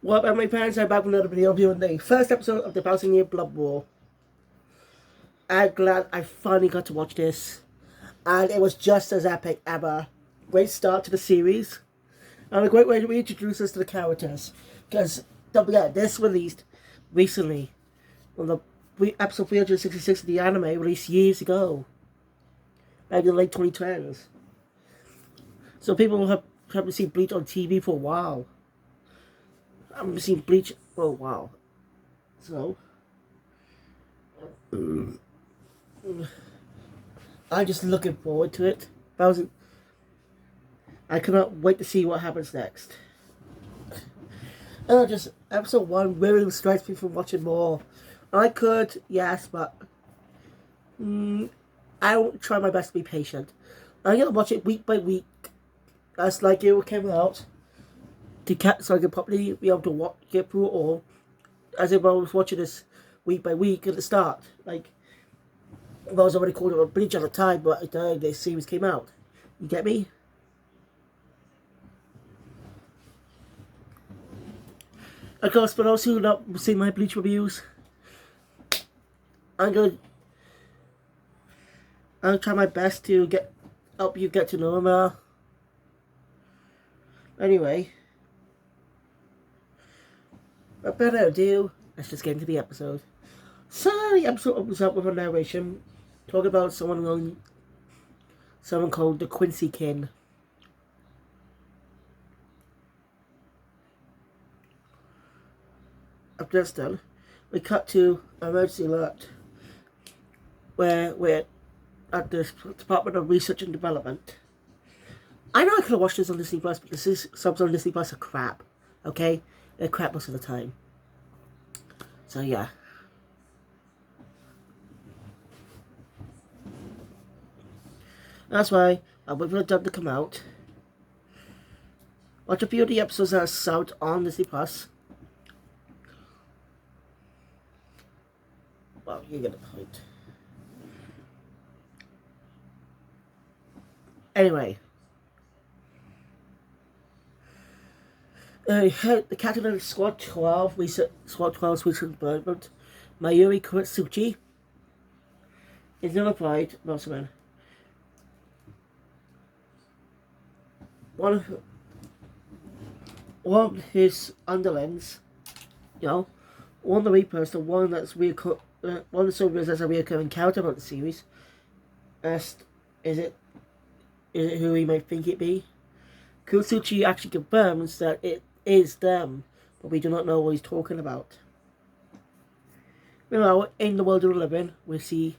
Well, my parents are back with another video reviewing the first episode of the Bouncing Year Blood War. I'm glad I finally got to watch this, and it was just as epic ever. Great start to the series, and a great way to reintroduce us to the characters. Because, don't forget, this released recently, when the episode 366 of the anime released years ago, back in the late 2010s. So people haven't seen Bleach on TV for a while. I haven't seen Bleach for a while. So, I'm just looking forward to it. I cannot wait to see what happens next. Just episode 1 really restricts me from watching more. I could, yes, but I will try my best to be patient. I'm gonna watch it week by week, as like it came out, so I can probably be able to get through it all, as if I was watching this week by week at the start. Like, I was already called it a Bleach at the time, but the series came out. You get me? Of course, for those who have not seen my Bleach reviews, I'll try my best to help you get to know them. Anyway, without further ado, let's just get into the episode. So the episode opens up with a narration talking about someone called the Quincy King. After that's done, we cut to emergency alert, where we're at the Department of Research and Development. I know I could have watched this on Disney Plus, but this subs on Disney Plus are crap. Okay, they're crap most of the time. So yeah. That's why I'll wait for the dub to come out. Watch a few of the episodes that are subbed on Disney Plus. Well, you get the point. Anyway. The captain of Squad 12, Squad 12's recent development, Mayuri Kuretsuchi, is notified, one of his underlings, one of the Reapers, the one that's one of the soldiers that's a recurring character about the series, asked, is it who he might think it be? Kuretsuchi actually confirms that it is them, but we do not know what he's talking about. Meanwhile, in the world of the living, we see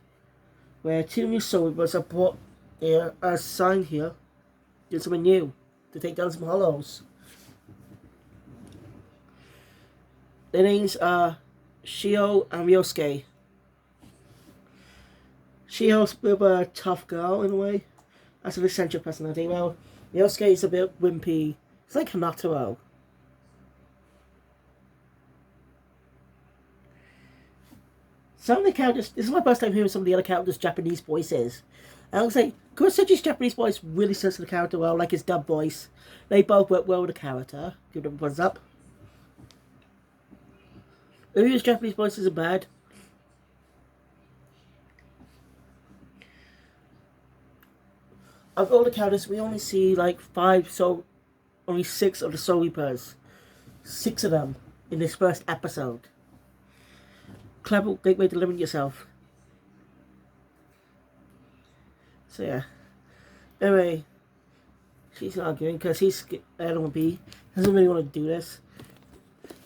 where 2 new soldiers are brought here, assigned here, do something new, to take down some hollows. Their names are Shio and Ryosuke. Shio's a bit of a tough girl in a way. That's an eccentric personality. Well, Ryosuke is a bit wimpy. It's like Hanataro. Some of the characters, this is my first time hearing some of the other characters' Japanese voices. And I was like, Kuretsuchi's Japanese voice really suits the character well, like his dub voice. They both work well with the character. Give them a thumbs up. Uryu's Japanese voice isn't bad. Of all the characters, we only see like 5, so only 6 of the Soul Reapers. 6 of them in this first episode. Clever, great way to limit yourself. So yeah. Anyway, she's arguing because he's LMB. Doesn't really want to do this.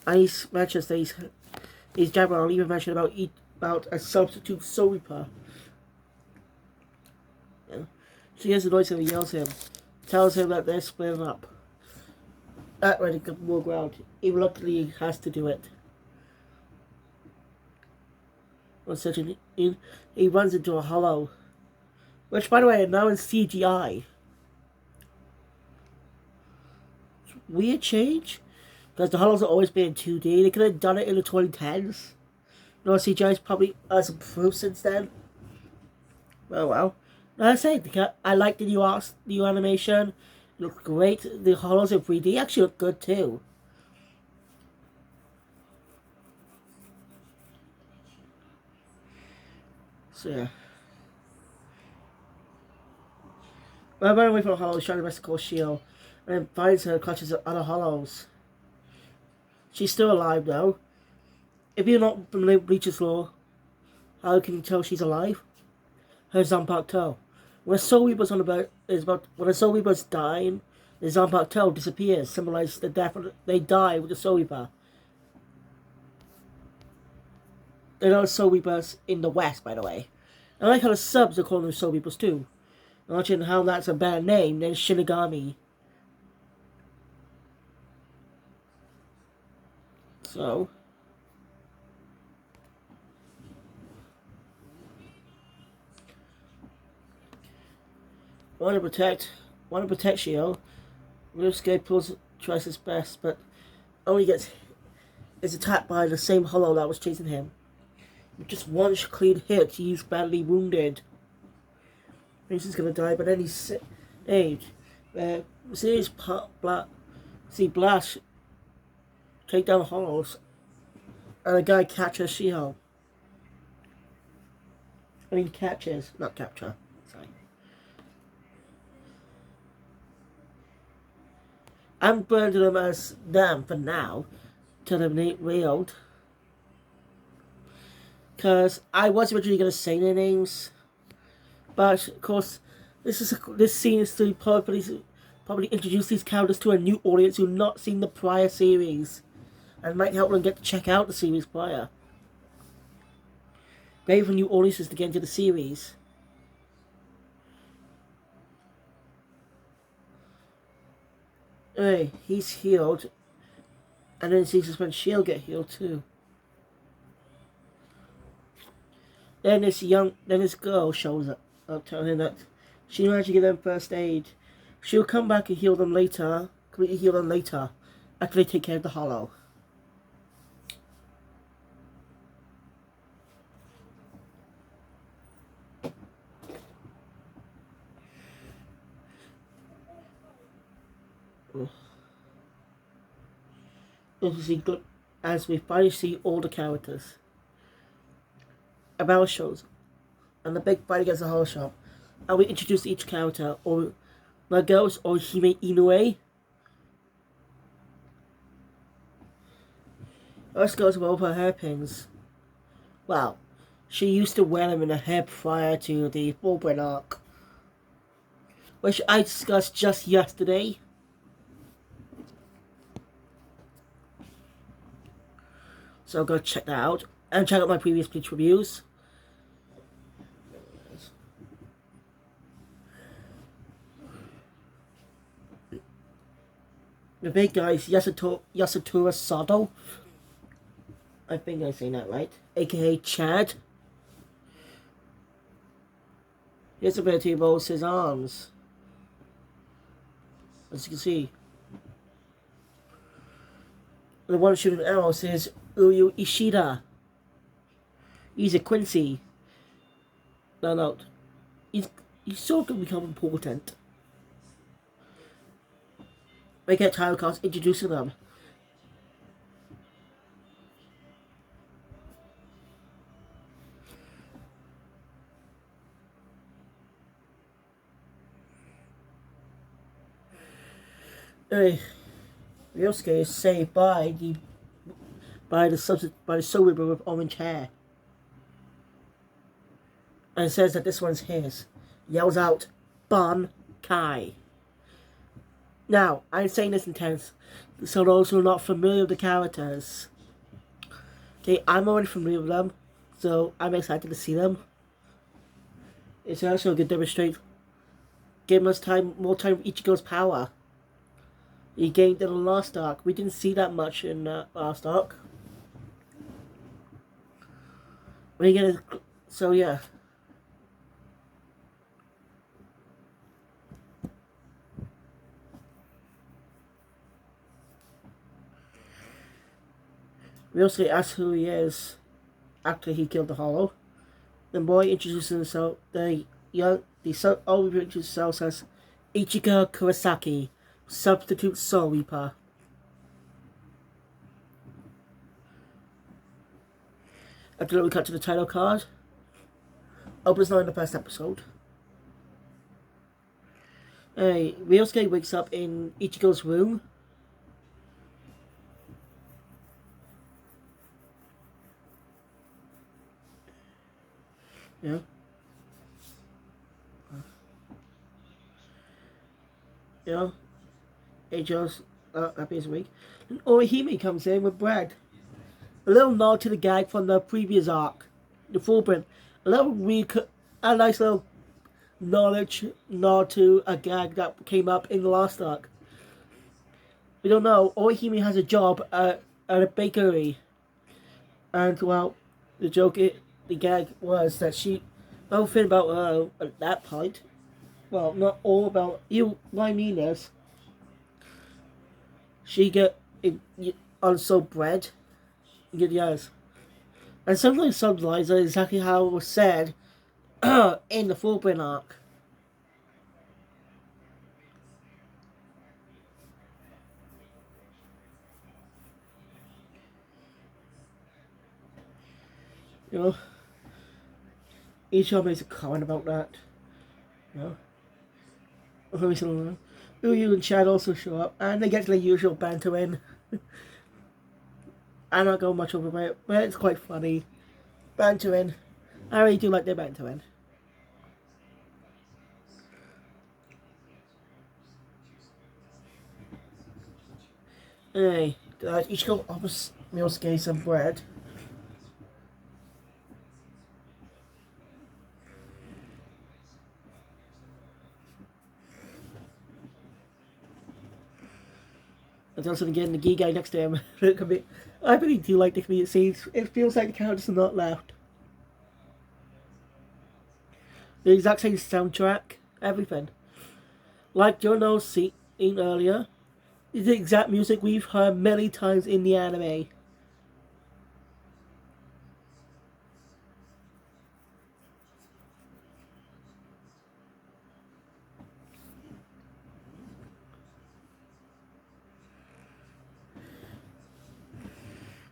And he's mentions that he's Jabber. I'll even mention about a substitute Soul Reaper. Yeah. She gets annoyed and yells at him. Tells him that they're splitting up. That really got more ground. He reluctantly has to do it. He runs into a hollow. Which, by the way, now in CGI. Weird change. Because the hollows have always been in 2D. They could have done it in the 2010s. No, CGI's probably has improved since then. Well. Like I say, I like the new animation. It looks great. The hollows in 3D actually look good too. So yeah. When I ran away from a hollow, trying to rescue Shield, and then finds her clutches of other hollows. She's still alive though. If you're not familiar with Bleach's law, how can you tell she's alive? Her Zampak toe. When a Soul Reaper's when a Soul Reaper's dying, the Zampak toe disappears, symbolizes the death of they die with the Soul Reaper. There are Soul Reapers in the West, by the way. I like how the subs are calling them Soul Reapers too. Imagine how that's a better name than Shinigami. So, want to protect Shield. Ryusuke tries his best, but only is attacked by the same hollow that was chasing him. With just one clean hit, he's badly wounded. He's gonna die, but then he's saved. Blast take down hollows, and the guy catches Shield. Catches, not capture. Sorry. I'm branding them as them for now, to eliminate Railed. Because I was originally going to say their names, but of course, this scene is to probably introduce these characters to a new audience who've not seen the prior series, and might help them get to check out the series prior. Maybe for new audiences to get into the series. Anyway, he's healed, and then sees his friend Shield get healed too. Then this girl shows up, telling him that she managed to give them first aid. She'll come back and completely heal them later, after they take care of the hollow. As we finally see all the characters. A battle shows, and the big fight against the hollow shop. And we introduce each character, or Nagos or Hime Inoue. First goes with her hairpins. Well, she used to wear them in her hair prior to the Fullbred arc, which I discussed just yesterday. So go check that out, and check out my previous Bleach reviews. The big guy is Yasutura Sado. I think I'm saying that right. AKA Chad. His ability involves his arms. As you can see. The one shooting arrows is Uryu Ishida. He's a Quincy. No. He's sort of become important. We get title cards introducing them. Ryosuke is saved by the Soul Reaper with orange hair, and says that this one's his. Yells out, "Ban Kai." Now, I'm saying this in tense, so those who are not familiar with the characters. Okay, I'm already familiar with them, so I'm excited to see them. It's also a good demonstrate. Give us more time with Ichigo's power. He gained in the last arc. We didn't see that much in the last arc. So yeah. Ryosuke asks who he is after he killed the Hollow. The boy introduces himself. The Soul Reaper introduces himself as Ichigo Kurosaki, substitute Soul Reaper. After that, we cut to the title card. Opens not in the first episode. Hey, Ryosuke wakes up in Ichigo's room. Yeah. Yeah. Ichigo's happy as a week. And Orihime comes in with bread. A little nod to the gag from the previous arc, the full print. A nice little nod to a gag that came up in the last arc. We don't know. Orihime has a job at a bakery, and well, the gag was that she, nothing about at that point. Well, not all about you. What I mean is, she get also bread. Yes, and sometimes subtitles are exactly how it was said in the full print arc. You know, each one makes a comment about that. You know, Uyu and Chad also show up, and they get to the usual banter in. I'm not going much over it, but it's quite funny. Bantering. I really do like their bantering. Anyway, Ichigo offers Ryosuke some bread. And also again the Gi guy next to him. I really do like the comedic scenes. It feels like the characters are not left. The exact same soundtrack, everything. Like Jono's seen earlier, is the exact music we've heard many times in the anime.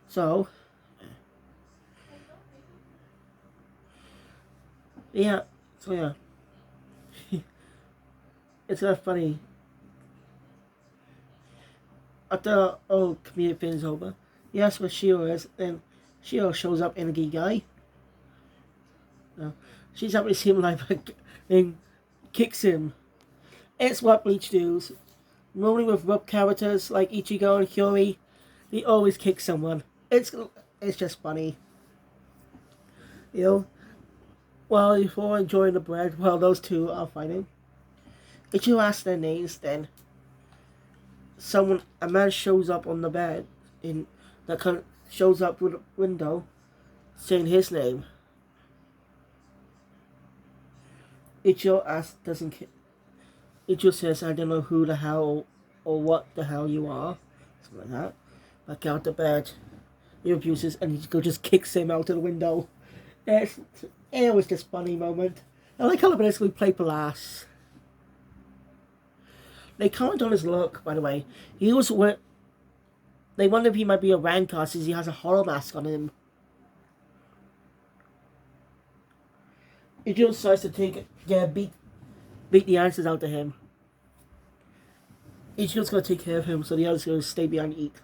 So, yeah, so yeah. It's kind of funny. After all comedic thing is over, he asks where Shiro is, and Shiro shows up in a Gi guy. She's happy to see him like and kicks him. It's what Bleach does. Normally with rough characters like Ichigo and Hyori, they always kick someone. It's just funny. You know? While before enjoying the bread, while those two are fighting. Ichigo asks their names, then a man shows up on the bed shows up through the window saying his name. Ichigo says, I don't know who the hell or what the hell you are. Something like that. Back out the bed. He refuses and Ichigo just kicks him out of the window. It was just a funny moment. I like how they basically play for laughs. They comment on his look, by the way. They wonder if he might be a Rancor since he has a horror mask on him. Ichigo decides to beat the answers out to him. Ichigo's gonna take care of him, so the others gonna stay behind and eat.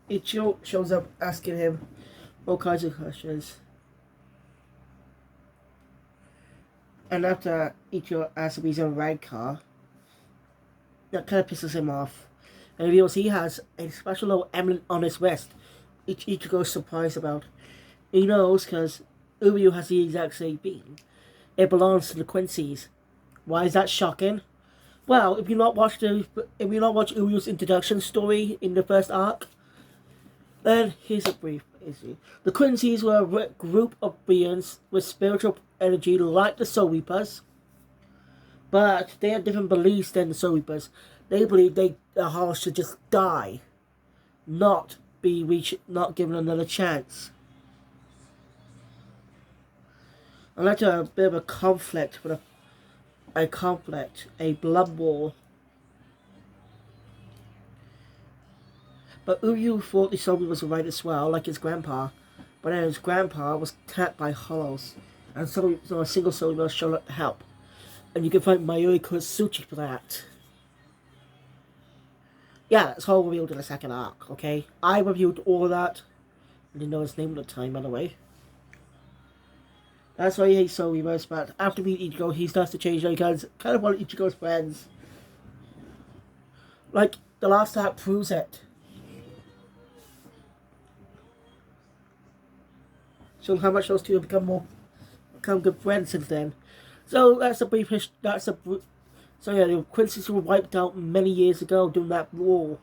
Ichigo shows up asking him all kinds of questions. And after Ichigo asks if he's in a Rancor, that kind of pisses him off. And reveals he has a special little emblem on his wrist, which Ichigo's surprised about. He knows because Uryu has the exact same being. It belongs to the Quincy's. Why is that shocking? Well, if you not watch Uryu's introduction story in the first arc, then here's a brief history. The Quincy's were a group of beings with spiritual energy like the Soul Reapers, but they had different beliefs than the Soul Reapers. They believe the heart should just die, not given another chance. I led to a bit of a conflict with a blood war. But Uryu thought the Soul was right as well, like his grandpa. but then his grandpa was attacked by hollows, and so a single soldier showed up to help. And you can find Mayuri Kosuchi for that. Yeah, that's all revealed in the second arc, okay? I reviewed all that. I didn't know his name at the time, by the way. That's why he's so reversed, but after meeting Ichigo, he starts to change because kind of one of Ichigo's friends. Like, the last arc proves it. So how much those two have become good friends since then. So that's a brief history. So yeah, the Quincy's were wiped out many years ago during that war.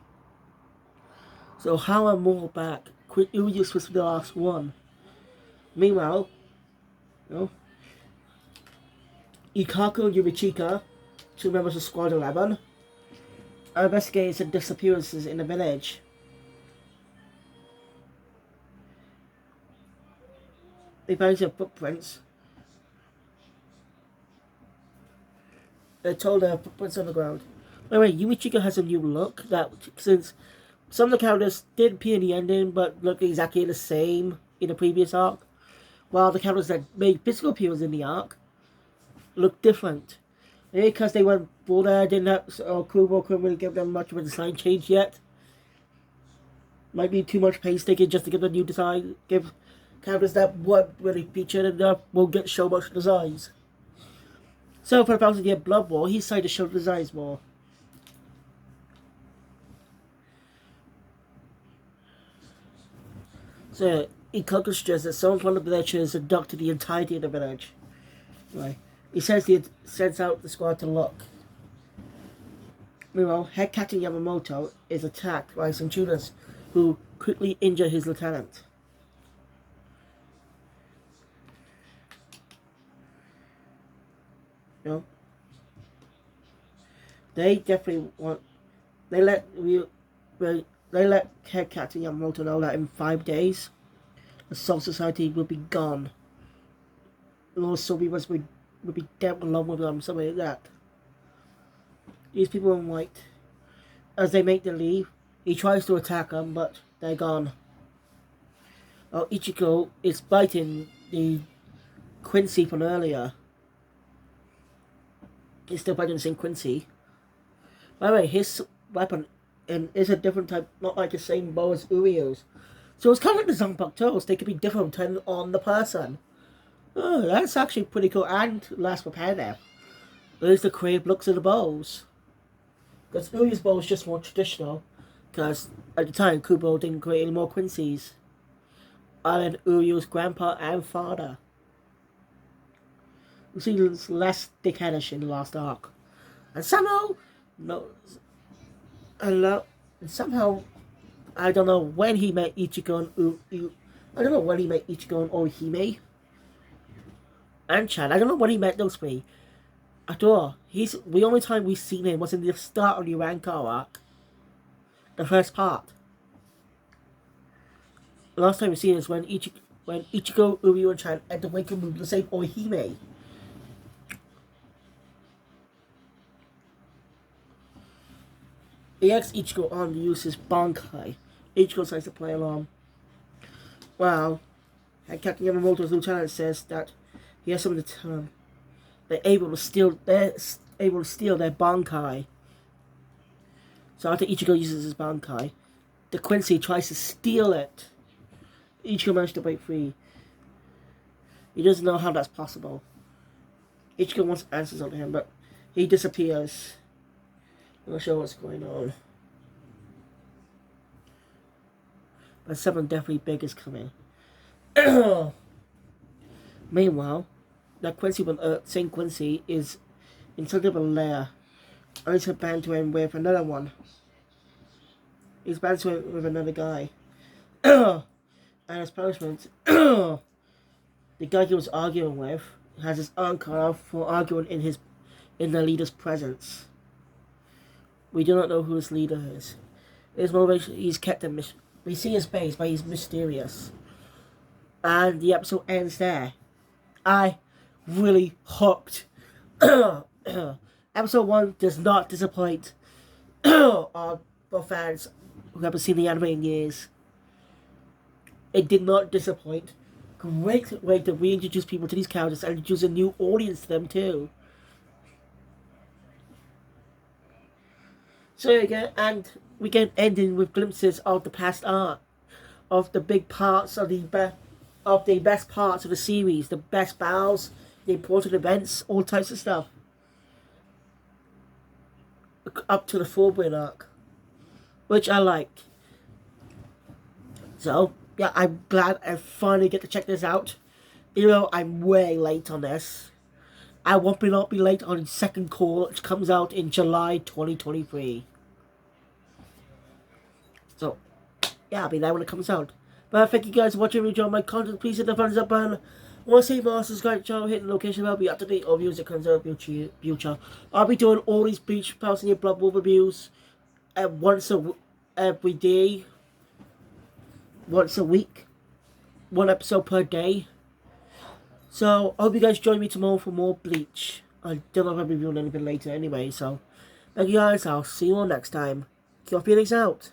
So how are more back? Urius was the last one. Meanwhile, you know, Ikaku and Yurichika, two members of Squad 11, are investigating some disappearances in the village. They found some footprints. They're told there are footprints on the ground. By the way, Yurichika has a new look that, since some of the characters did appear in the ending but look exactly the same in the previous arc, while the characters that made physical appearances in the arc look different. Maybe because they went bolder, didn't have, or Kubo couldn't really give them much of a design change yet. Might be too much painstaking just to give a new design, give characters that weren't really featured enough won't get so much designs. So for the 1,000-year Blood War, he decided to show the designs more. So Ikaku suggests that someone from the villagers abducted the entirety of the village. Right. He says he sends out the squad to look. Meanwhile, head captain Yamamoto is attacked by some tuners who quickly injure his lieutenant. You know? They definitely want. They let head captain Yamamoto know that in 5 days, the Soul Society will be gone. Lord Sobi would be dead along with them, something like that. These people in white, as they make the leave, he tries to attack them, but they're gone. Ichigo is biting the Quincy from earlier. He's still biting the same Quincy. By the way, his weapon is a different type, not like the same bow as Urio's. So it's kind of like the Zanpakutos. They could be different depending on the person. Oh, that's actually pretty cool. And last repair there. There's the creative looks of the bows. Because Urio's bow is just more traditional. Because at the time, Kubo didn't create any more Quincy's. And Urio's grandpa and father. You see less dickheadish in the last arc. And somehow, somehow, I don't know when he met Ichigo and I don't know when he met Ichigo and Orihime. And Chan, I don't know when he met those three. After all, the only time we've seen him was in the start of the Rancor arc. The first part. The last time we've seen him is when Ichigo, Uryu, and Chan enter Wake Up to save Orihime. He asks Ichigo on to use his Bankai. Ichigo decides to play along. Well, Captain Yamamoto's lieutenant says that he has something to tell him. They're able to steal their Bankai. So after Ichigo uses his Bankai, the Quincy tries to steal it. Ichigo manages to break free. He doesn't know how that's possible. Ichigo wants answers on him, but he disappears. I'm not sure what's going on. But something definitely big is coming. Meanwhile, that Quincy, St. Quincy, is inside of a lair. And he's bantering with another one. He's bantering with another guy. And as punishment, the guy he was arguing with has his arm cut off for arguing in the leader's presence. We do not know who his leader is. His motivation, he's kept a mission. We see his face, but he's mysterious. And the episode ends there. I really hooked. Episode 1 does not disappoint for fans who haven't seen the anime in years. It did not disappoint. Great way to reintroduce people to these characters and introduce a new audience to them too. So again, and we get ending with glimpses of the past art, of the big parts of the best parts of the series, the best battles, the important events, all types of stuff, up to the Fullbrin arc, which I like. So yeah, I'm glad I finally get to check this out. Even though I'm way late on this, I won't not be late on the second call, which comes out in July 2023. So yeah, I'll be there when it comes out. But thank you guys for watching. If you enjoyed my content, please hit the thumbs up button. Want to see more, subscribe channel, hit the notification bell, be up to date on views that comes out of future. I'll be doing all these Bleach, Pals and Your Blood War reviews every day, once a week, one episode per day. So I hope you guys join me tomorrow for more Bleach. I don't know if I'll be reviewing anything later anyway, so thank you guys. I'll see you all next time. Keep your feelings out.